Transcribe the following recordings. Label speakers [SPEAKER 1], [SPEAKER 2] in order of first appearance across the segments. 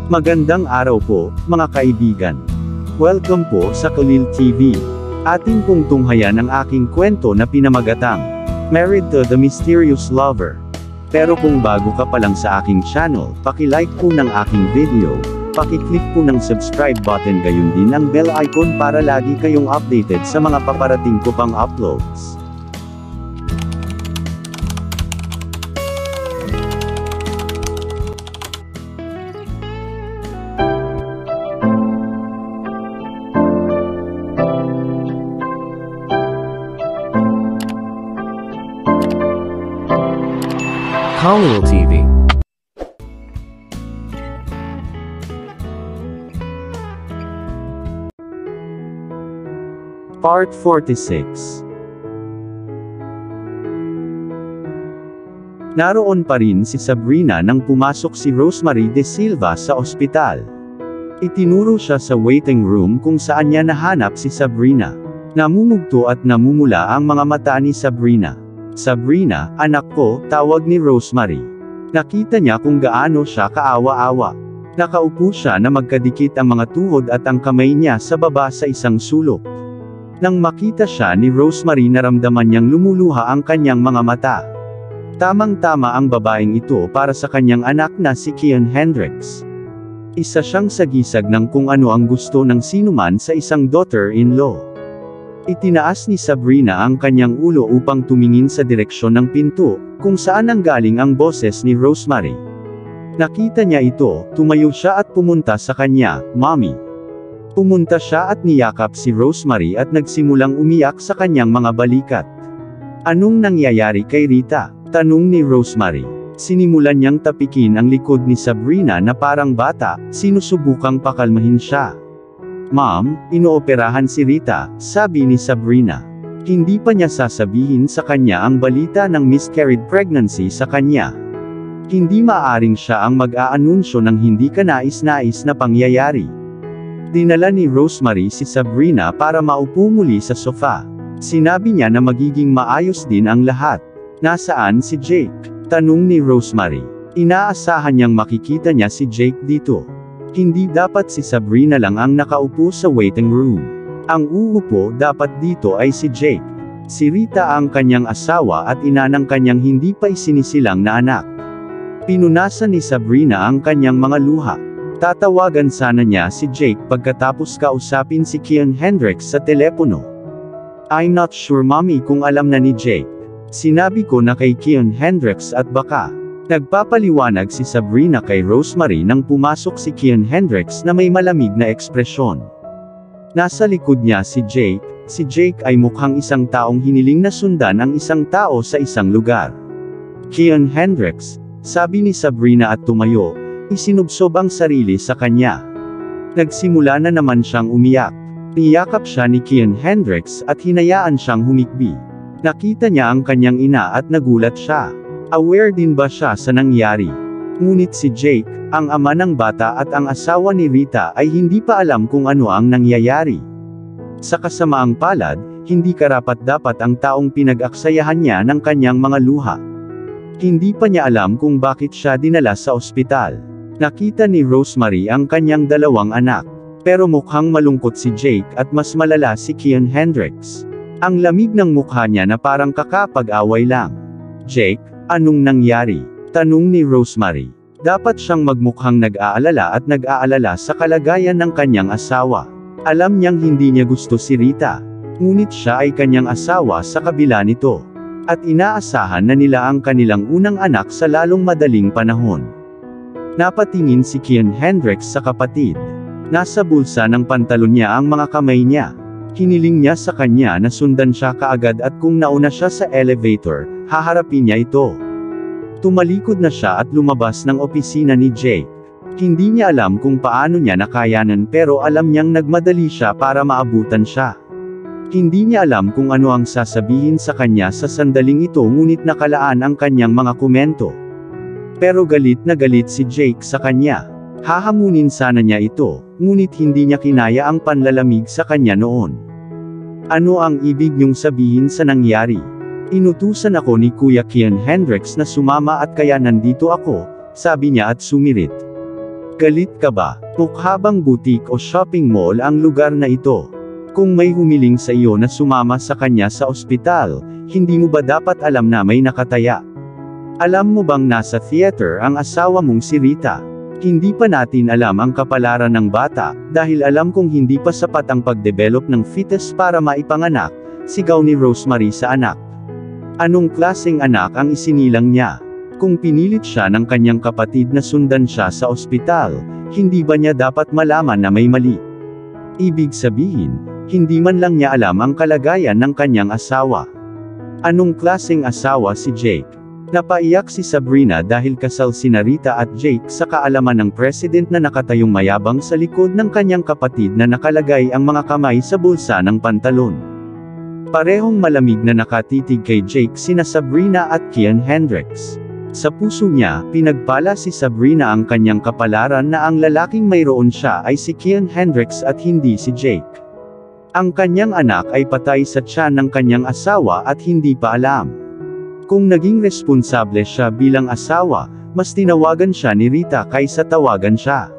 [SPEAKER 1] Magandang araw po, mga kaibigan. Welcome po sa Kalil TV. Atin pong tunghayan ang aking kwento na pinamagatang Married to the Mysterious Lover. Pero kung bago ka pa lang sa aking channel, paki-like po ng aking video, paki-click po ng subscribe button gayon din ang bell icon para lagi kayong updated sa mga paparating ko pang uploads.
[SPEAKER 2] Kalil TV.
[SPEAKER 1] Part 46. Naroon pa rin si Sabrina nang pumasok si Rosemary De Silva sa ospital. Itinuro siya sa waiting room kung saan niya nahanap si Sabrina. Namumugto at namumula ang mga mata ni Sabrina. "Sabrina, anak ko," tawag ni Rosemary. Nakita niya kung gaano siya kaawa-awa. Nakaupo siya na magkadikit ang mga tuhod at ang kamay niya sa baba sa isang sulok. Nang makita siya ni Rosemary, naramdaman niyang lumuluha ang kanyang mga mata. Tamang-tama ang babaeng ito para sa kanyang anak na si Kian Hendricks. Isa siyang sagisag ng kung ano ang gusto ng sinuman sa isang daughter-in-law. Itinaas ni Sabrina ang kanyang ulo upang tumingin sa direksyon ng pinto, kung saan nanggaling ang boses ni Rosemary. Nakita niya ito, tumayo siya at pumunta sa kanya, "Mommy." Pumunta siya at niyakap si Rosemary at nagsimulang umiyak sa kanyang mga balikat. "Anong nangyayari kay Rita?" tanong ni Rosemary. Sinimulan niyang tapikin ang likod ni Sabrina na parang bata, sinusubukang pakalmahin siya. "Ma'am, inooperahan si Rita," sabi ni Sabrina. Hindi pa niya sasabihin sa kanya ang balita ng miscarried pregnancy sa kanya. Hindi maaaring siya ang mag-aanunsyo ng hindi kanais-nais na pangyayari. Dinala ni Rosemary si Sabrina para maupo muli sa sofa. Sinabi niya na magiging maayos din ang lahat. "Nasaan si Jake?" tanong ni Rosemary. Inaasahan niyang makikita niya si Jake dito. Hindi dapat si Sabrina lang ang nakaupo sa waiting room. Ang uupo dapat dito ay si Jake. Si Rita ang kanyang asawa at ina ng kanyang hindi pa isinisilang na anak. Pinunasan ni Sabrina ang kanyang mga luha. Tatawagan sana niya si Jake pagkatapos kausapin si Kian Hendricks sa telepono. "I'm not sure, Mommy, kung alam na ni Jake. Sinabi ko na kay Kian Hendricks at baka." Nagpapaliwanag si Sabrina kay Rosemary nang pumasok si Kian Hendricks na may malamig na ekspresyon. Nasa likod niya si Jake. Si Jake ay mukhang isang taong hiniling na sundan ang isang tao sa isang lugar. "Kian Hendricks," sabi ni Sabrina at tumayo, isinubsob ang sarili sa kanya. Nagsimula na naman siyang umiyak. Niyakap siya ni Kian Hendricks at hinayaan siyang humikbi. Nakita niya ang kanyang ina at nagulat siya. Aware din ba siya sa nangyari? Ngunit si Jake, ang ama ng bata at ang asawa ni Rita, ay hindi pa alam kung ano ang nangyayari. Sa kasamaang palad, hindi karapat-dapat ang taong pinag-aksayahan niya ng kanyang mga luha. Hindi pa niya alam kung bakit siya dinala sa ospital. Nakita ni Rosemary ang kanyang dalawang anak. Pero mukhang malungkot si Jake at mas malala si Kian Hendricks. Ang lamig ng mukha niya na parang kakapag-away lang. "Jake, anong nangyari?" tanong ni Rosemary. Dapat siyang magmukhang nag-aalala at nag-aalala sa kalagayan ng kanyang asawa. Alam niyang hindi niya gusto si Rita. Ngunit siya ay kanyang asawa sa kabila nito. At inaasahan na nila ang kanilang unang anak sa lalong madaling panahon. Napatingin si Kian Hendricks sa kapatid. Nasa bulsa ng pantalon niya ang mga kamay niya. Hiniling niya sa kanya na sundan siya kaagad at kung nauna siya sa elevator, haharapin niya ito. Tumalikod na siya at lumabas ng opisina ni Jake. Hindi niya alam kung paano niya nakayanan pero alam niyang nagmadali siya para maabutan siya. Hindi niya alam kung ano ang sasabihin sa kanya sa sandaling ito ngunit nakalaan ang kanyang mga komento. Pero galit na galit si Jake sa kanya. Hahamunin sana niya ito, ngunit hindi niya kinaya ang panlalamig sa kanya noon. "Ano ang ibig niyong sabihin sa nangyari?" "Inutusan ako ni Kuya Kian Hendricks na sumama at kaya nandito ako," sabi niya at sumirit. Galit ka ba? Mukha bang boutique o shopping mall ang lugar na ito? Kung may humiling sa iyo na sumama sa kanya sa ospital, hindi mo ba dapat alam na may nakataya? Alam mo bang nasa theater ang asawa mong si Rita? Hindi pa natin alam ang kapalaran ng bata, dahil alam kong hindi pa sapat ang pagdevelop ng fetus para maipanganak, sigaw ni Rosemary sa anak. Anong klaseng anak ang isinilang niya? Kung pinilit siya ng kanyang kapatid na sundan siya sa ospital, hindi ba niya dapat malaman na may mali? Ibig sabihin, hindi man lang niya alam ang kalagayan ng kanyang asawa. Anong klaseng asawa si Jake? Napaiyak si Sabrina dahil kasal sina Rita at Jake sa kaalaman ng president na nakatayong mayabang sa likod ng kanyang kapatid na nakalagay ang mga kamay sa bulsa ng pantalon. Parehong malamig na nakatitig kay Jake sina Sabrina at Kian Hendricks. Sa puso niya, pinagpala si Sabrina ang kanyang kapalaran na ang lalaking mayroon siya ay si Kian Hendricks at hindi si Jake. Ang kanyang anak ay patay sa tiyan ng kanyang asawa at hindi pa alam. Kung naging responsable siya bilang asawa, mas tinawagan siya ni Rita kaysa tawagan siya.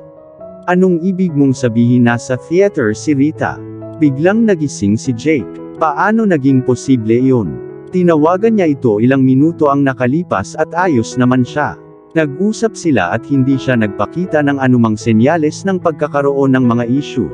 [SPEAKER 1] Anong ibig mong sabihin nasa theater si Rita? Biglang nagising si Jake. Paano naging posible iyon? Tinawagan niya ito ilang minuto ang nakalipas at ayos naman siya. Nag-usap sila at hindi siya nagpakita ng anumang senyales ng pagkakaroon ng mga issue.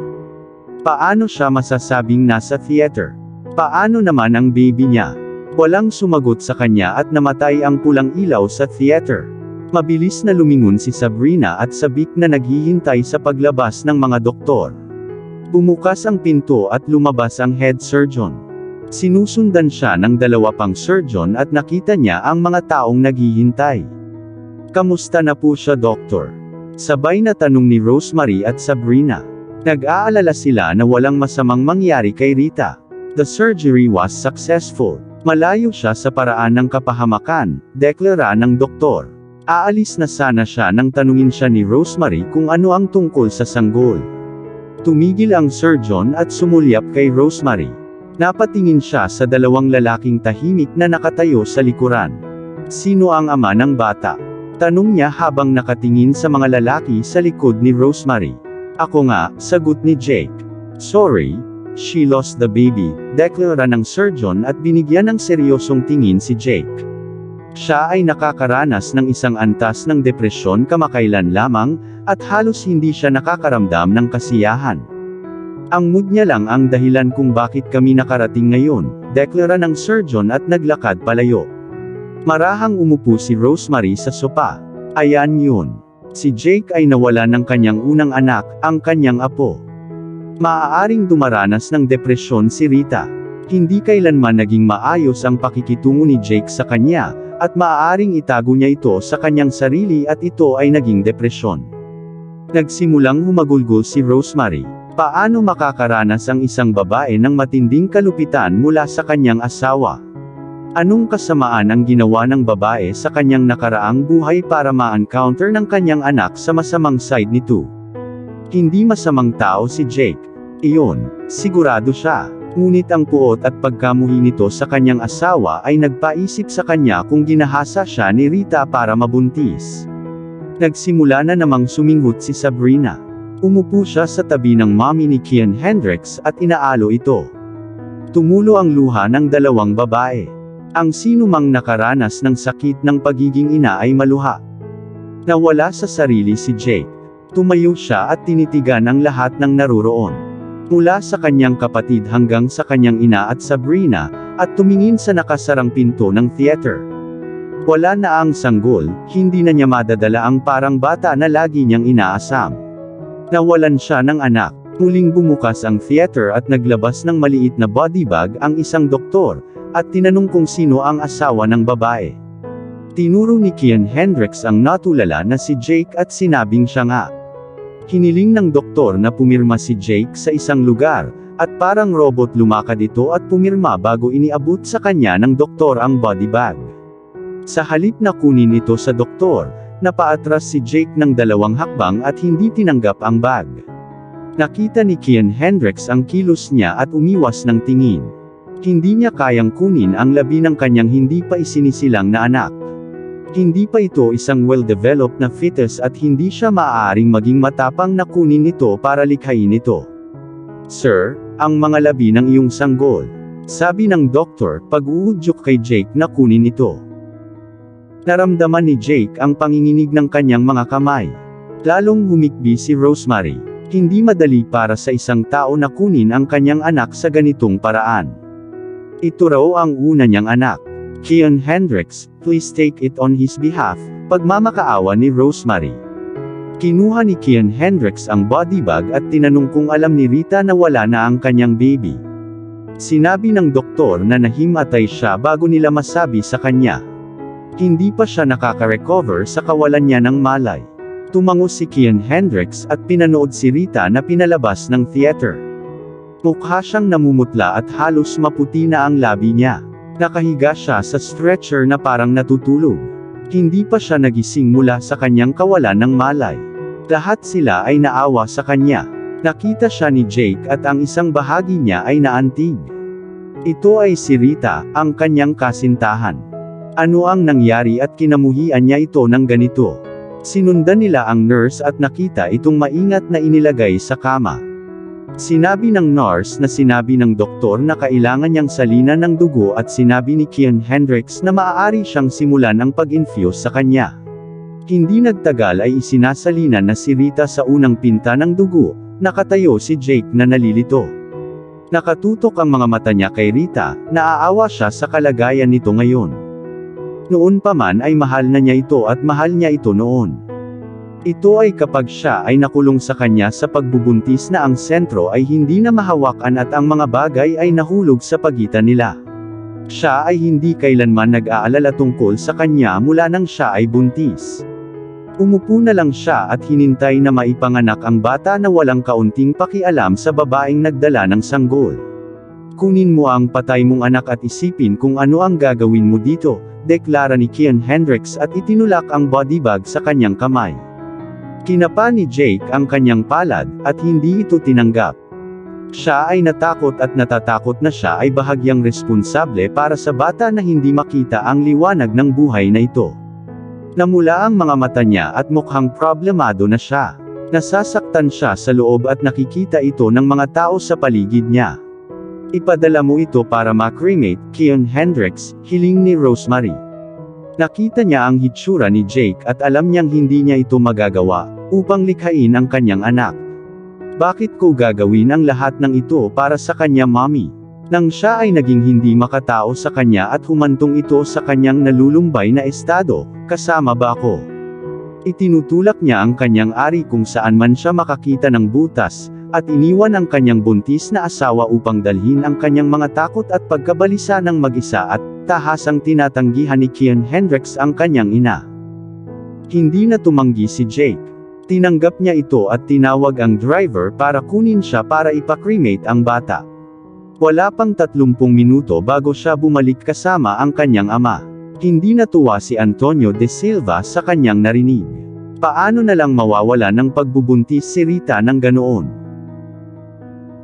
[SPEAKER 1] Paano siya masasabing nasa theater? Paano naman ang baby niya? Walang sumagot sa kanya at namatay ang pulang ilaw sa theater. Mabilis na lumingon si Sabrina at sabik na naghihintay sa paglabas ng mga doktor. Bumukas ang pinto at lumabas ang head surgeon. Sinusundan siya ng dalawa pang surgeon at nakita niya ang mga taong naghihintay. Kamusta na po siya, doktor? Sabay na tanong ni Rosemary at Sabrina. Nag-aalala sila na walang masamang mangyari kay Rita. The surgery was successful. Malayo siya sa paraan ng kapahamakan, deklara ng doktor. Aalis na sana siya nang tanungin siya ni Rosemary kung ano ang tungkol sa sanggol. Tumigil ang surgeon at sumulyap kay Rosemary. Napatingin siya sa dalawang lalaking tahimik na nakatayo sa likuran. Sino ang ama ng bata? Tanong niya habang nakatingin sa mga lalaki sa likod ni Rosemary. Ako nga, sagot ni Jake. Sorry, she lost the baby, deklara ng surgeon at binigyan ng seryosong tingin si Jake. Siya ay nakakaranas ng isang antas ng depresyon kamakailan lamang, at halos hindi siya nakakaramdam ng kasiyahan. Ang mood niya lang ang dahilan kung bakit kami nakarating ngayon, deklara ng surgeon at naglakad palayo. Marahang umupo si Rosemary sa sopa. Ayan yun. Si Jake ay nawala ng kanyang unang anak, ang kanyang apo. Maaaring dumaranas ng depresyon si Rita. Hindi kailanman naging maayos ang pakikitungo ni Jake sa kanya, at maaaring itago niya ito sa kanyang sarili at ito ay naging depresyon. Nagsimulang humagulgol si Rosemary. Paano makakaranas ang isang babae ng matinding kalupitan mula sa kanyang asawa? Anong kasamaan ang ginawa ng babae sa kanyang nakaraang buhay para ma-encounter ng kanyang anak sa masamang side nito? Hindi masamang tao si Jake. Iyon, sigurado siya. Ngunit ang puot at pagkamuhi nito sa kanyang asawa ay nagpaisip sa kanya kung ginahasa siya ni Rita para mabuntis. Nagsimula na namang suminghot si Sabrina. Umupo siya sa tabi ng mommy ni Kian Hendricks at inaalo ito. Tumulo ang luha ng dalawang babae. Ang sino mang nakaranas ng sakit ng pagiging ina ay maluha. Nawala sa sarili si Jake. Tumayo siya at tinitigan ang lahat ng naroroon. Mula sa kanyang kapatid hanggang sa kanyang ina at Sabrina, at tumingin sa nakasarang pinto ng theater. Wala na ang sanggol, hindi na niya madadala ang parang bata na lagi niyang inaasam. Nawalan siya ng anak. Muling bumukas ang theater at naglabas ng maliit na body bag ang isang doktor, at tinanong kung sino ang asawa ng babae. Tinuro ni Kian Hendricks ang natulala na si Jake at sinabing siya nga. Hiniling ng doktor na pumirma si Jake sa isang lugar, at parang robot lumakad ito at pumirma bago iniabot sa kanya ng doktor ang body bag. Sa halip na kunin ito sa doktor, napaatras si Jake ng 2 hakbang at hindi tinanggap ang bag. Nakita ni Kian Hendricks ang kilos niya at umiwas ng tingin. Hindi niya kayang kunin ang labi ng kanyang hindi pa isinisilang na anak. Hindi pa ito isang well-developed na fetus at hindi siya maaaring maging matapang na kunin ito para likhain ito. Sir, ang mga labi ng iyong sanggol. Sabi ng doktor, pag-uudyok kay Jake na kunin ito. Naramdaman ni Jake ang panginginig ng kanyang mga kamay. Lalong humikbi si Rosemary. Hindi madali para sa isang tao na kunin ang kanyang anak sa ganitong paraan. Ito raw ang una niyang anak. Kian Hendricks, please take it on his behalf, pagmamakaawa ni Rosemary. Kinuha ni Kian Hendricks ang body bag at tinanong kung alam ni Rita na wala na ang kanyang baby. Sinabi ng doktor na nahimatay siya bago nila masabi sa kanya. Hindi pa siya nakaka-recover sa kawalan niya ng malay. Tumango si Kian Hendricks at pinanood si Rita na pinalabas ng theater. Mukha siyang namumutla at halos maputi na ang labi niya. Nakahiga siya sa stretcher na parang natutulog. Hindi pa siya nagising mula sa kanyang kawalan ng malay. Lahat sila ay naawa sa kanya. Nakita siya ni Jake at ang isang bahagi niya ay naantig. Ito ay si Rita, ang kanyang kasintahan. Ano ang nangyari at kinamuhian niya ito ng ganito? Sinundan nila ang nurse at nakita itong maingat na inilagay sa kama. Sinabi ng nurse na sinabi ng doktor na kailangan niyang salinan ng dugo at sinabi ni Kian Hendricks na maaari siyang simulan ang pag-infuse sa kanya. Hindi nagtagal ay isinasalinan na si Rita sa unang pinta ng dugo. Nakatayo si Jake na nalilito. Nakatutok ang mga mata niya kay Rita, naaawa siya sa kalagayan nito ngayon. Noon pa man ay mahal na niya ito at mahal niya ito noon. Ito ay kapag siya ay nakulong sa kanya sa pagbubuntis na ang sentro ay hindi na mahawakan at ang mga bagay ay nahulog sa pagitan nila. Siya ay hindi kailanman nag-aalala tungkol sa kanya mula nang siya ay buntis. Umupo na lang siya at hinintay na maipanganak ang bata na walang kaunting pakialam sa babaeng nagdala ng sanggol. Kunin mo ang patay mong anak at isipin kung ano ang gagawin mo dito, deklara ni Kian Hendricks at itinulak ang body bag sa kanyang kamay. Kinapa ni Jake ang kanyang palad, at hindi ito tinanggap. Siya ay natakot at natatakot na siya ay bahagyang responsable para sa bata na hindi makita ang liwanag ng buhay na ito. Namula ang mga mata niya at mukhang problemado na siya. Nasasaktan siya sa loob at nakikita ito ng mga tao sa paligid niya. Ipadala mo ito para ma-cremate, Kian Hendricks, hiling ni Rosemary. Nakita niya ang hitsura ni Jake at alam niyang hindi niya ito magagawa, upang likhain ang kanyang anak. Bakit ko gagawin ang lahat ng ito para sa kanya, mommy? Nang siya ay naging hindi makatao sa kanya at humantong ito sa kanyang nalulumbay na estado, kasama ba ako? Itinutulak niya ang kanyang ari kung saan man siya makakita ng butas, at iniwan ang kanyang buntis na asawa upang dalhin ang kanyang mga takot at pagkabalisa ng mag-isa at tahasang tinatanggihan ni Kian Hendricks ang kanyang ina. Hindi na tumanggi si Jake. Tinanggap niya ito at tinawag ang driver para kunin siya para ipa-cremate ang bata. Wala pang 30 minuto bago siya bumalik kasama ang kanyang ama. Hindi natuwa si Antonio de Silva sa kanyang narinig. Paano na lang mawawala ng pagbubuntis si Rita ng ganoon?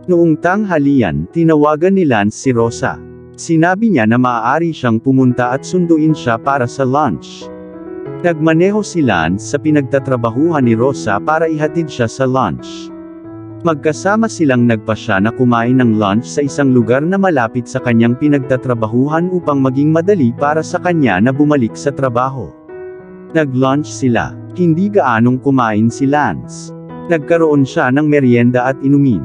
[SPEAKER 1] Noong tanghalian, tinawagan ni Lance si Rosa. Sinabi niya na maaari siyang pumunta at sunduin siya para sa lunch. Nagmaneho si Lance sa pinagtatrabahuhan ni Rosa para ihatid siya sa lunch. Magkasama silang nagpasya na kumain ng lunch sa isang lugar na malapit sa kanyang pinagtatrabahuhan upang maging madali para sa kanya na bumalik sa trabaho. Nag-lunch sila. Hindi gaanong kumain si Lance. Nagkaroon siya ng merienda at inumin.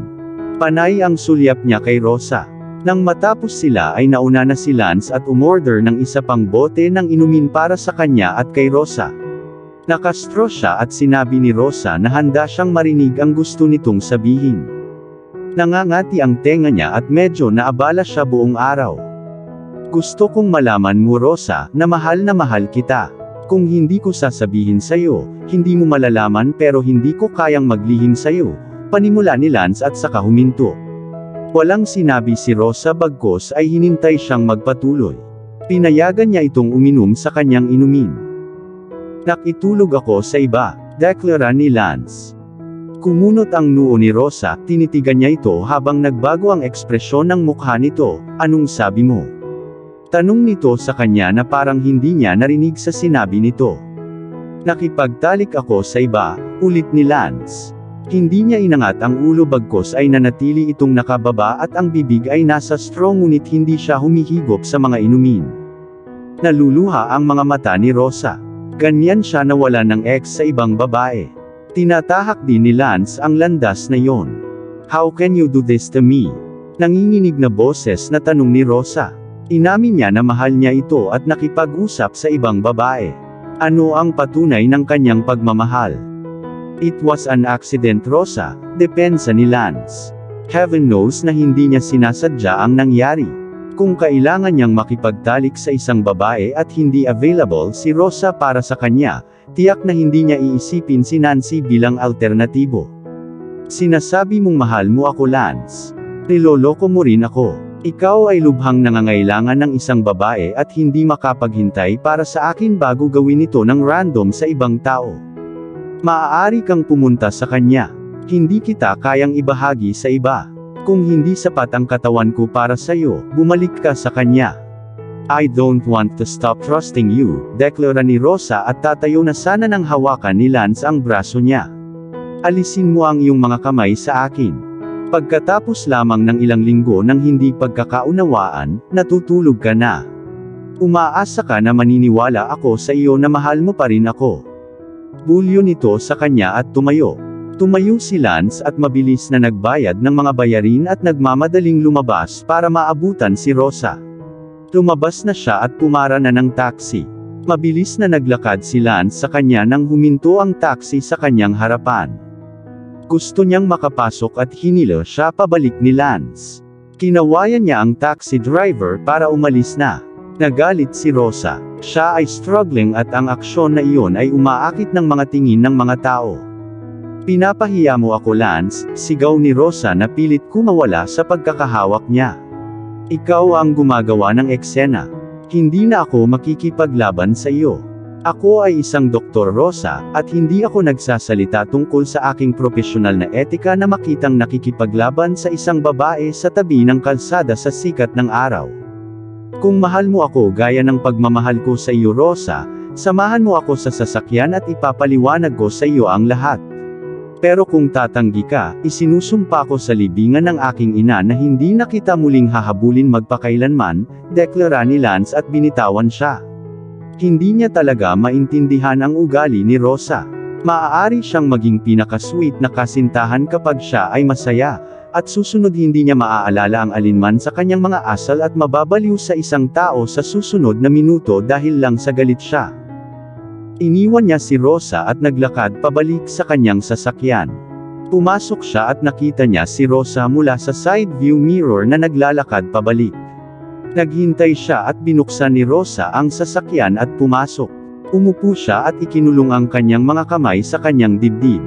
[SPEAKER 1] Panay ang sulyap niya kay Rosa. Nang matapos sila ay nauna na si Lance at umorder ng isa pang bote ng inumin para sa kanya at kay Rosa. Nakastro siya at sinabi ni Rosa na handa siyang marinig ang gusto nitong sabihin. Nangangati ang tenga niya at medyo naabala siya buong araw. Gusto kong malaman mo, Rosa, na mahal kita. Kung hindi ko sasabihin sa'yo, hindi mo malalaman pero hindi ko kayang maglihim sa'yo. Panimula ni Lance at saka huminto. Walang sinabi si Rosa bagkos ay hinintay siyang magpatuloy. Pinayagan niya itong uminom sa kanyang inumin. Nakitulog ako sa iba, deklara ni Lance. Kumunot ang noo ni Rosa, tinitigan niya ito habang nagbago ang ekspresyon ng mukha nito. Anong sabi mo? Tanong nito sa kanya na parang hindi niya narinig sa sinabi nito. Nakipagtalik ako sa iba, ulit ni Lance. Hindi niya inangat ang ulo bagkos ay nanatili itong nakababa at ang bibig ay nasa straw ngunit hindi siya humihigop sa mga inumin. Naluluha ang mga mata ni Rosa. Ganyan siya nawala ng ex sa ibang babae. Tinatahak din ni Lance ang landas na yon. How can you do this to me? Nanginginig na boses na tanong ni Rosa. Inamin niya na mahal niya ito at nakipag-usap sa ibang babae. Ano ang patunay ng kanyang pagmamahal? It was an accident, Rosa, depensa ni Lance. Heaven knows na hindi niya sinasadya ang nangyari. Kung kailangan niyang makipagtalik sa isang babae at hindi available si Rosa para sa kanya, tiyak na hindi niya iisipin si Nancy bilang alternatibo. Sinasabi mong mahal mo ako, Lance. Niloloko mo rin ako. Ikaw ay lubhang nangangailangan ng isang babae at hindi makapaghintay para sa akin bago gawin ito ng random sa ibang tao. Maaari kang pumunta sa kanya. Hindi kita kayang ibahagi sa iba. Kung hindi sapat ang katawan ko para sa iyo, bumalik ka sa kanya. I don't want to stop trusting you, deklara ni Rosa at tatayo na sana nang hawakan ni Lance ang braso niya. Alisin mo ang iyong mga kamay sa akin. Pagkatapos lamang ng ilang linggo ng hindi pagkakaunawaan, natutulog ka na. Umaasa ka na maniniwala ako sa iyo na mahal mo pa rin ako. Bulyo nito sa kanya at tumayo. Tumayo si Lance at mabilis na nagbayad ng mga bayarin at nagmamadaling lumabas para maabutan si Rosa. Lumabas na siya at pumara na ng taxi. Mabilis na naglakad si Lance sa kanya nang huminto ang taxi sa kanyang harapan. Gusto niyang makapasok at hinila siya pabalik ni Lance. Kinawayan niya ang taxi driver para umalis na. Nagalit si Rosa. Siya ay struggling at ang aksyon na iyon ay umaakit ng mga tingin ng mga tao. Pinapahiya mo ako, Lance, sigaw ni Rosa na pilit kumawala sa pagkakahawak niya. Ikaw ang gumagawa ng eksena. Hindi na ako makikipaglaban sa iyo. Ako ay isang doktor, Rosa, at hindi ako nagsasalita tungkol sa aking profesional na etika na makitang nakikipaglaban sa isang babae sa tabi ng kalsada sa sikat ng araw. Kung mahal mo ako gaya ng pagmamahal ko sa iyo, Rosa, samahan mo ako sa sasakyan at ipapaliwanag ko sa iyo ang lahat. Pero kung tatanggi ka, isinusumpa ko sa libingan ng aking ina na hindi na kita muling hahabulin magpakailanman, deklara ni Lance at binitawan siya. Hindi niya talaga maintindihan ang ugali ni Rosa. Maaari siyang maging pinaka-sweet na kasintahan kapag siya ay masaya, at susunod hindi niya maaalala ang alinman sa kanyang mga asal at mababaliw sa isang tao sa susunod na minuto dahil lang sa galit siya. Iniwan niya si Rosa at naglakad pabalik sa kanyang sasakyan. Pumasok siya at nakita niya si Rosa mula sa side view mirror na naglalakad pabalik. Naghintay siya at binuksan ni Rosa ang sasakyan at pumasok. Umupo siya at ikinulong ang kanyang mga kamay sa kanyang dibdib.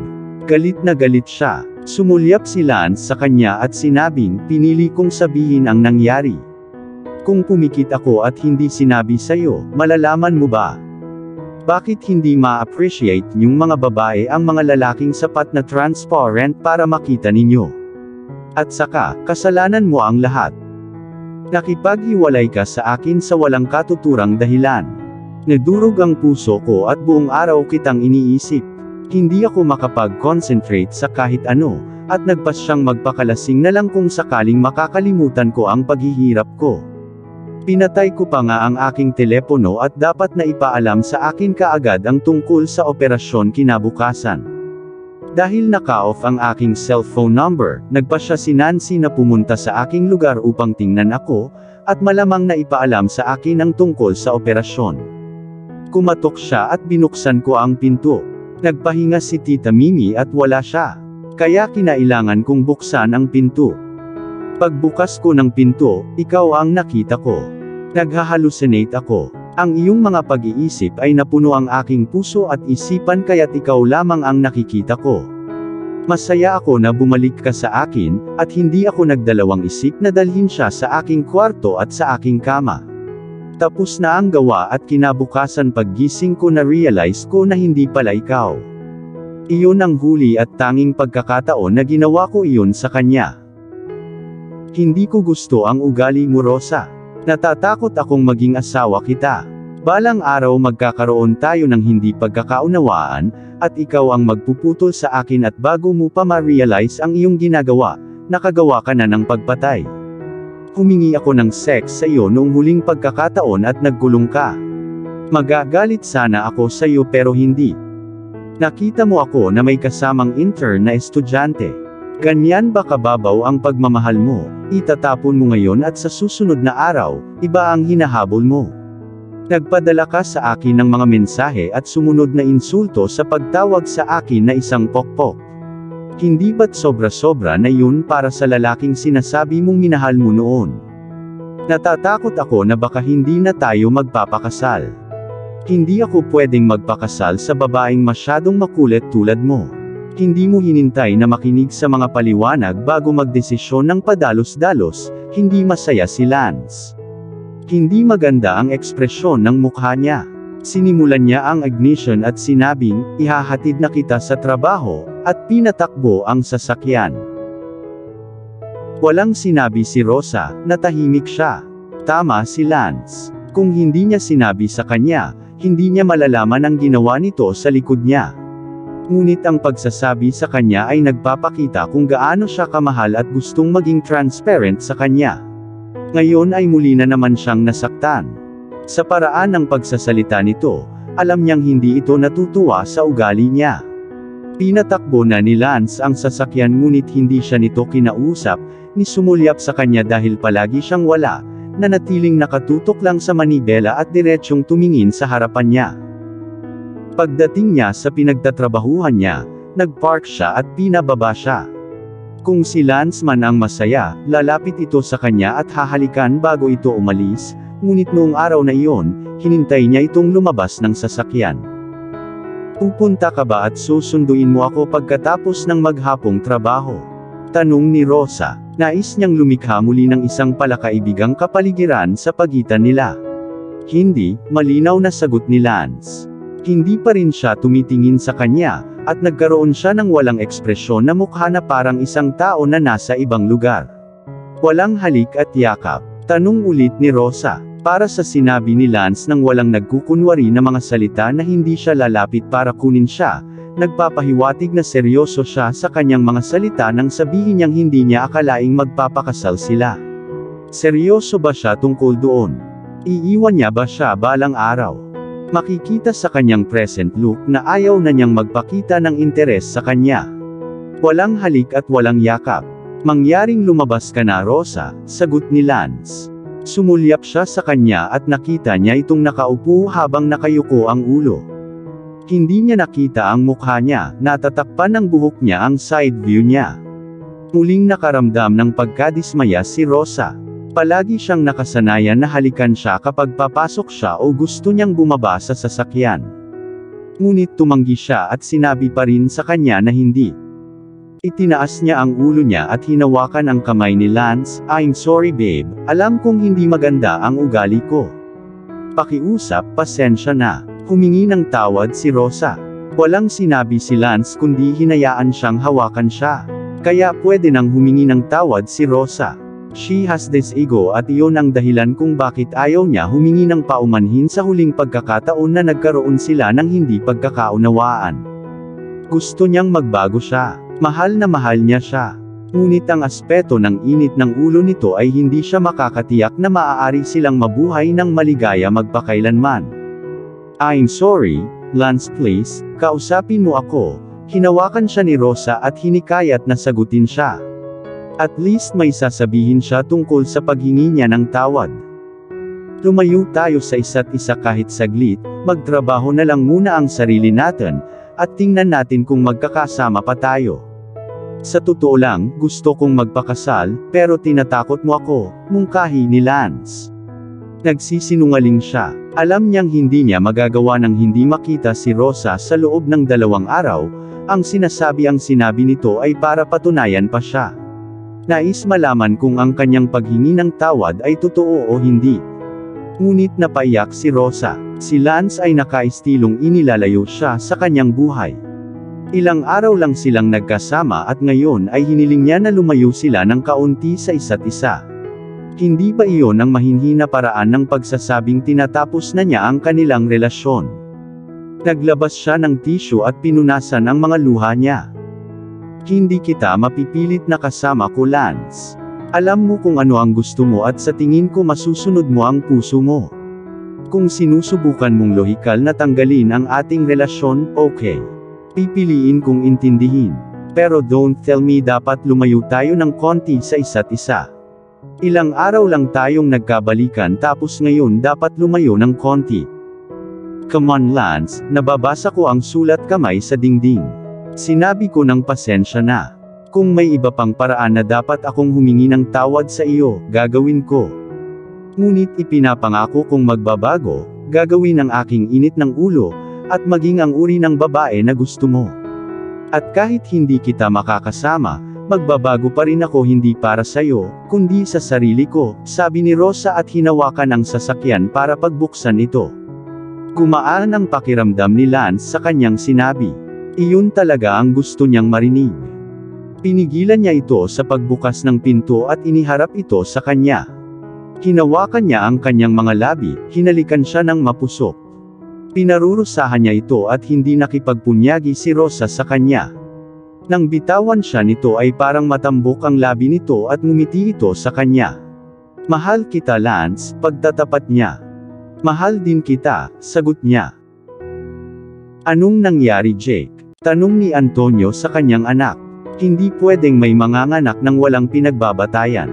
[SPEAKER 1] Galit na galit siya. Sumulyap si Lance sa kanya at sinabing, pinili kong sabihin ang nangyari. Kung pumikit ako at hindi sinabi sa'yo, malalaman mo ba? Bakit hindi ma-appreciate niyong mga babae ang mga lalaking sapat na transparent para makita ninyo? At saka, kasalanan mo ang lahat. Nakipaghiwalay ka sa akin sa walang katuturang dahilan. Nadurog ang puso ko at buong araw kitang iniisip. Hindi ako makapag-concentrate sa kahit ano, at nagpasyang magpakalasing na lang kung sakaling makakalimutan ko ang paghihirap ko. Pinatay ko pa nga ang aking telepono at dapat na ipaalam sa akin kaagad ang tungkol sa operasyon kinabukasan. Dahil naka-off ang aking cellphone number, nagpasya si Nancy na pumunta sa aking lugar upang tingnan ako, at malamang na ipaalam sa akin ang tungkol sa operasyon. Kumatok siya at binuksan ko ang pinto. Nagpahinga si Tita Mimi at wala siya. Kaya kinailangan kong buksan ang pinto. Pagbukas ko ng pinto, ikaw ang nakita ko. Naghahalucinate ako. Ang iyong mga pag-iisip ay napuno ang aking puso at isipan kaya't ikaw lamang ang nakikita ko. Masaya ako na bumalik ka sa akin, at hindi ako nagdalawang isip na dalhin siya sa aking kwarto at sa aking kama. Tapos na ang gawa at kinabukasan paggising ko na realize ko na hindi pala ikaw. Iyon ang huli at tanging pagkakataon na ginawa ko iyon sa kanya. Hindi ko gusto ang ugali mo, Rosa. Natatakot akong maging asawa kita. Balang araw magkakaroon tayo ng hindi pagkakaunawaan, at ikaw ang magpuputol sa akin at bago mo pa ma-realize ang iyong ginagawa, nakagawa ka na ng pagpatay. Humingi ako ng sex sa iyo noong huling pagkakataon at nagkulong ka. Magagalit sana ako sa iyo pero hindi. Nakita mo ako na may kasamang intern na estudyante. Ganyan ba kababaw ang pagmamahal mo? Itatapon mo ngayon at sa susunod na araw, iba ang hinahabol mo. Nagpadala ka sa akin ng mga mensahe at sumunod na insulto sa pagtawag sa akin na isang pokpok. Hindi ba't sobra-sobra na yun para sa lalaking sinasabi mong minahal mo noon? Natatakot ako na baka hindi na tayo magpapakasal. Hindi ako pwedeng magpakasal sa babaeng masyadong makulit tulad mo. Hindi mo hinintay na makinig sa mga paliwanag bago magdesisyon ng padalos-dalos, hindi masaya si Lance. Hindi maganda ang ekspresyon ng mukha niya. Sinimulan niya ang ignition at sinabing, ihahatid na kita sa trabaho, at pinatakbo ang sasakyan. Walang sinabi si Rosa, natahimik siya. Tama si Lance. Kung hindi niya sinabi sa kanya, hindi niya malalaman ang ginawa nito sa likod niya. Ngunit ang pagsasabi sa kanya ay nagpapakita kung gaano siya kamahal at gustong maging transparent sa kanya. Ngayon ay muli na naman siyang nasaktan. Sa paraan ng pagsasalita nito, alam niyang hindi ito natutuwa sa ugali niya. Pinatakbo na ni Lance ang sasakyan ngunit hindi siya nito kinausap, ni sumulyap sa kanya dahil palagi siyang wala, nanatiling nakatutok lang sa manibela at diretsyong tumingin sa harapan niya. Pagdating niya sa pinagtatrabahuhan niya, nagpark siya at pinababa siya. Kung si Lance man ang masaya, lalapit ito sa kanya at hahalikan bago ito umalis, ngunit noong araw na iyon, hinintay niya itong lumabas ng sasakyan. Pupunta ka ba at susunduin mo ako pagkatapos ng maghapong trabaho? Tanong ni Rosa. Nais niyang lumikha muli ng isang palakaibigang kapaligiran sa pagitan nila. Hindi, malinaw na sagot ni Lance. Hindi pa rin siya tumitingin sa kanya, at nagkaroon siya ng walang ekspresyon na mukha na parang isang tao na nasa ibang lugar. Walang halik at yakap. Tanong ulit ni Rosa. Para sa sinabi ni Lance nang walang nagkukunwari na mga salita na hindi siya lalapit para kunin siya, nagpapahiwatig na seryoso siya sa kanyang mga salita nang sabihin niyang hindi niya akalaing magpapakasal sila. Seryoso ba siya tungkol doon? Iiwan niya ba siya balang araw? Makikita sa kanyang present look na ayaw na niyang magpakita ng interes sa kanya. Walang halik at walang yakap. Mangyaring lumabas ka na Rosa, sagot ni Lance. Sumulyap siya sa kanya at nakita niya itong nakaupo habang nakayuko ang ulo. Hindi niya nakita ang mukha niya, natatakpan ng buhok niya ang side view niya. Muling nakaramdam ng pagkadismaya si Rosa. Palagi siyang nakasanayan na halikan siya kapag papasok siya o gusto niyang bumaba sa sasakyan. Ngunit tumanggi siya at sinabi pa rin sa kanya na hindi. Itinaas niya ang ulo niya at hinawakan ang kamay ni Lance. I'm sorry babe, alam kong hindi maganda ang ugali ko. Pakiusap, pasensya na. Humingi ng tawad si Rosa. Walang sinabi si Lance kundi hinayaan siyang hawakan siya. Kaya pwede nang humingi ng tawad si Rosa. She has this ego at iyon ang dahilan kung bakit ayaw niya humingi ng paumanhin sa huling pagkakataon na nagkaroon sila ng hindi pagkakaunawaan. Gusto niyang magbago siya. Mahal na mahal niya siya. Ngunit ang aspeto ng init ng ulo nito ay hindi siya makakatiyak na maaari silang mabuhay ng maligaya magpakailanman. I'm sorry, Lance please, kausapin mo ako. Hinawakan siya ni Rosa at hinikayat na sagutin siya. At least may sasabihin siya tungkol sa paghingi niya ng tawad. Lumayo tayo sa isa't isa kahit saglit, magtrabaho na lang muna ang sarili natin, at tingnan natin kung magkakasama pa tayo. Sa totoo lang, gusto kong magpakasal, pero tinatakot mo ako, mungkahi ni Lance. Nagsisinungaling siya. Alam niyang hindi niya magagawa ng hindi makita si Rosa sa loob ng 2 araw, ang sinabi nito ay para patunayan pa siya. Nais malaman kung ang kanyang paghingi ng tawad ay totoo o hindi. Ngunit napaiyak si Rosa. Si Lance ay nakaistilong inilalayo siya sa kanyang buhay. Ilang araw lang silang nagkasama at ngayon ay hiniling niya na lumayo sila ng kaunti sa isa't isa. Hindi ba iyon ang mahinhin na paraan ng pagsasabing tinatapos na niya ang kanilang relasyon? Naglabas siya ng tissue at pinunasan ang mga luha niya. Hindi kita mapipilit na kasama ko, Lance. Alam mo kung ano ang gusto mo at sa tingin ko masusunod mo ang puso mo. Kung sinusubukan mong lohikal na tanggalin ang ating relasyon, okay. Pipiliin kong intindihin. Pero don't tell me dapat lumayo tayo ng konti sa isa't isa. Ilang araw lang tayong nagkabalikan tapos ngayon dapat lumayo ng konti. Come on, Lance, nababasa ko ang sulat kamay sa dingding. Sinabi ko ng pasensya na. Kung may iba pang paraan na dapat akong humingi ng tawad sa iyo, gagawin ko. Ngunit ipinapangako kong magbabago, gagawin ang aking init ng ulo, at maging ang uri ng babae na gusto mo. At kahit hindi kita makakasama, magbabago pa rin ako hindi para sa'yo, kundi sa sarili ko, sabi ni Rosa at hinawakan ang sasakyan para pagbuksan ito. Gumaan ang pakiramdam ni Lance sa kanyang sinabi. Iyon talaga ang gusto niyang marinig. Pinigilan niya ito sa pagbukas ng pinto at iniharap ito sa kanya. Hinawakan niya ang kanyang mga labi, hinalikan siya ng mapusok. Pinarurusahan niya ito at hindi nakipagpunyagi si Rosa sa kanya. Nang bitawan siya nito ay parang matambok ang labi nito at ngumiti ito sa kanya. Mahal kita, Lance, pagtatapat niya. Mahal din kita, sagot niya. Anong nangyari, Jake? Tanong ni Antonio sa kanyang anak. Hindi pwedeng may manganganak ng walang pinagbabatayan.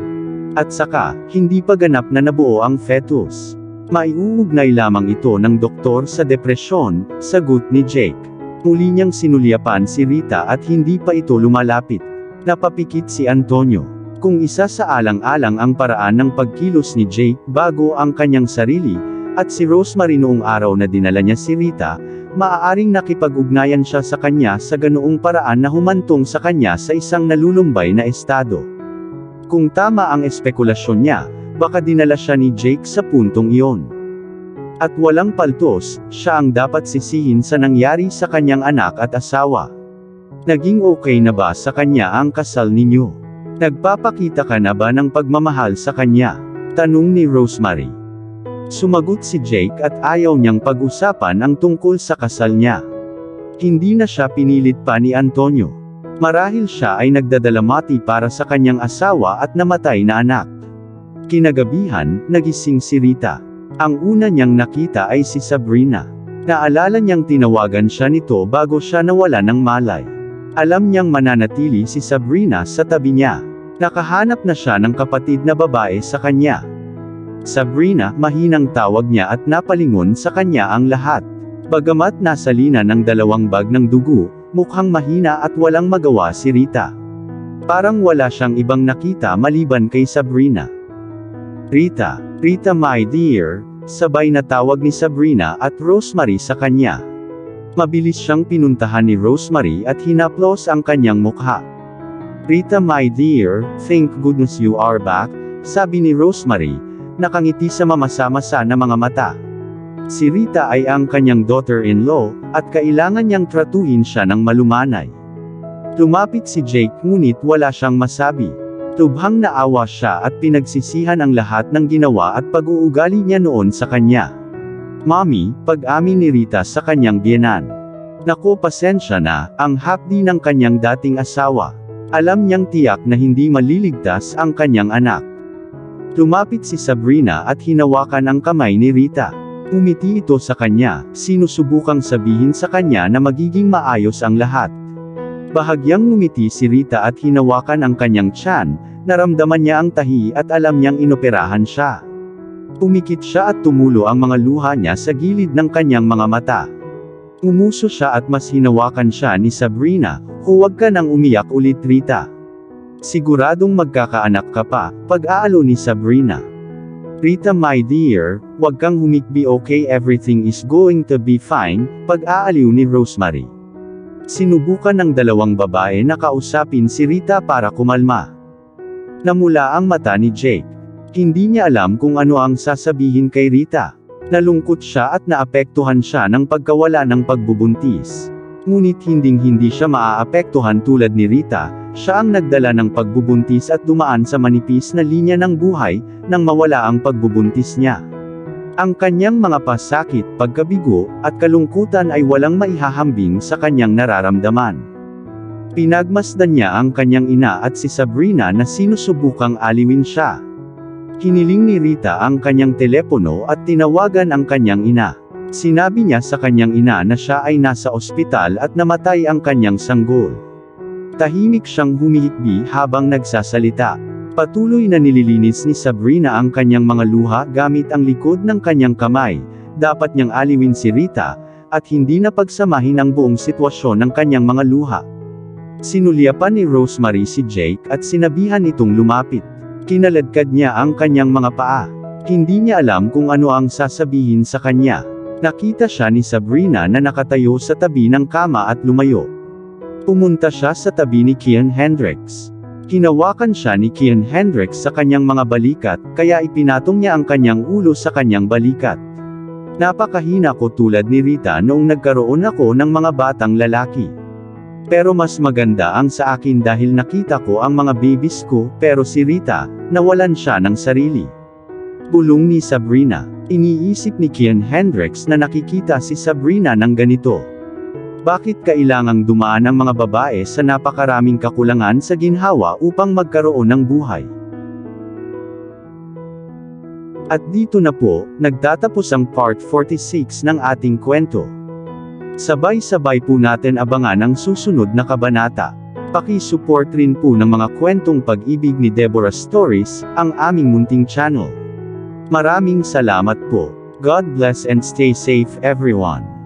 [SPEAKER 1] At saka, hindi pa ganap na nabuo ang fetus. Maiuugnay lamang ito ng doktor sa depresyon, sagot ni Jake. Muli niyang sinulyapan si Rita at hindi pa ito lumalapit. Napapikit si Antonio. Kung isa sa alang-alang ang paraan ng pagkilos ni Jake bago ang kanyang sarili, at si Rosemary noong araw na dinala niya si Rita, maaaring nakipag-ugnayan siya sa kanya sa ganoong paraan na humantong sa kanya sa isang nalulumbay na estado. Kung tama ang espekulasyon niya, baka dinala siya ni Jake sa puntong iyon. At walang paltos, siya ang dapat sisihin sa nangyari sa kanyang anak at asawa. Naging okay na ba sa kanya ang kasal ninyo? Nagpapakita ka na ba ng pagmamahal sa kanya? Tanong ni Rosemary. Sumagot si Jake at ayaw niyang pag-usapan ang tungkol sa kasal niya. Hindi na siya pinilit pa ni Antonio. Marahil siya ay nagdadalamati para sa kanyang asawa at namatay na anak. Kinagabihan, nagising si Rita. Ang una niyang nakita ay si Sabrina. Naalala niyang tinawagan siya nito bago siya nawala ng malay. Alam niyang mananatili si Sabrina sa tabi niya. Nakahanap na siya ng kapatid na babae sa kanya. Sabrina, mahinang tawag niya at napalingon sa kanya ang lahat. Bagamat nasa lina ng 2 bag ng dugo, mukhang mahina at walang magawa si Rita. Parang wala siyang ibang nakita maliban kay Sabrina. Rita, Rita my dear, sabay na tawag ni Sabrina at Rosemary sa kanya. Mabilis siyang pinuntahan ni Rosemary at hinaplos ang kanyang mukha. Rita my dear, thank goodness you are back, sabi ni Rosemary, nakangiti sa mamasa-masa na mga mata. Si Rita ay ang kanyang daughter-in-law, at kailangan niyang tratuhin siya ng malumanay. Lumapit si Jake ngunit wala siyang masabi. Lubhang naawa siya at pinagsisihan ang lahat ng ginawa at pag-uugali niya noon sa kanya. Mommy, pag-amin ni Rita sa kanyang biyenan. Naku, pasensya na, ang hapdi ng kanyang dating asawa. Alam niyang tiyak na hindi maliligtas ang kanyang anak. Lumapit si Sabrina at hinawakan ang kamay ni Rita. Umiti ito sa kanya, sinusubukang sabihin sa kanya na magiging maayos ang lahat. Bahagyang ngumiti si Rita at hinawakan ang kanyang tiyan, naramdaman niya ang tahi at alam niyang inoperahan siya. Pumikit siya at tumulo ang mga luha niya sa gilid ng kanyang mga mata. Umuso siya at mas hinawakan siya ni Sabrina, huwag ka nang umiyak ulit Rita. Siguradong magkakaanak ka pa, pag-aalo ni Sabrina. Rita my dear, wag kang humikbi okay everything is going to be fine, pag-aaliw ni Rosemary. Sinubukan ng 2 babae na kausapin si Rita para kumalma. Namula ang mata ni Jake. Hindi niya alam kung ano ang sasabihin kay Rita. Nalungkot siya at naapektuhan siya ng pagkawala ng pagbubuntis. Ngunit hindi siya maaapektuhan tulad ni Rita, siya ang nagdala ng pagbubuntis at dumaan sa manipis na linya ng buhay, nang mawala ang pagbubuntis niya. Ang kanyang mga pasakit, pagkabigo, at kalungkutan ay walang maihahambing sa kanyang nararamdaman. Pinagmasdan niya ang kanyang ina at si Sabrina na sinusubukang aliwin siya. Hiniling ni Rita ang kanyang telepono at tinawagan ang kanyang ina. Sinabi niya sa kanyang ina na siya ay nasa ospital at namatay ang kanyang sanggol. Tahimik siyang humihikbi habang nagsasalita. Patuloy na nililinis ni Sabrina ang kanyang mga luha gamit ang likod ng kanyang kamay. Dapat niyang aliwin si Rita, at hindi na pagsamahin ang buong sitwasyon ng kanyang mga luha. Sinulyapan ni Rosemary si Jake at sinabihan itong lumapit. Kinaladkad niya ang kanyang mga paa. Hindi niya alam kung ano ang sasabihin sa kanya. Nakita siya ni Sabrina na nakatayo sa tabi ng kama at lumayo. Pumunta siya sa tabi ni Kian Hendricks. Hinawakan siya ni Kian Hendricks sa kanyang mga balikat, kaya ipinatong niya ang kanyang ulo sa kanyang balikat. Napakahina ko tulad ni Rita noong nagkaroon ako ng mga batang lalaki. Pero mas maganda ang sa akin dahil nakita ko ang mga babies ko, pero si Rita, nawalan siya ng sarili. Bulong ni Sabrina. Iniisip ni Kian Hendricks na nakikita si Sabrina ng ganito. Bakit kailangang dumaan ang mga babae sa napakaraming kakulangan sa ginhawa upang magkaroon ng buhay? At dito na po, nagtatapos ang part 46 ng ating kwento. Sabay-sabay po natin abangan ang susunod na kabanata. Paki-support rin po ng mga kwentong pag-ibig ni Deborah Stories, ang aming munting channel. Maraming salamat po. God bless and stay safe everyone.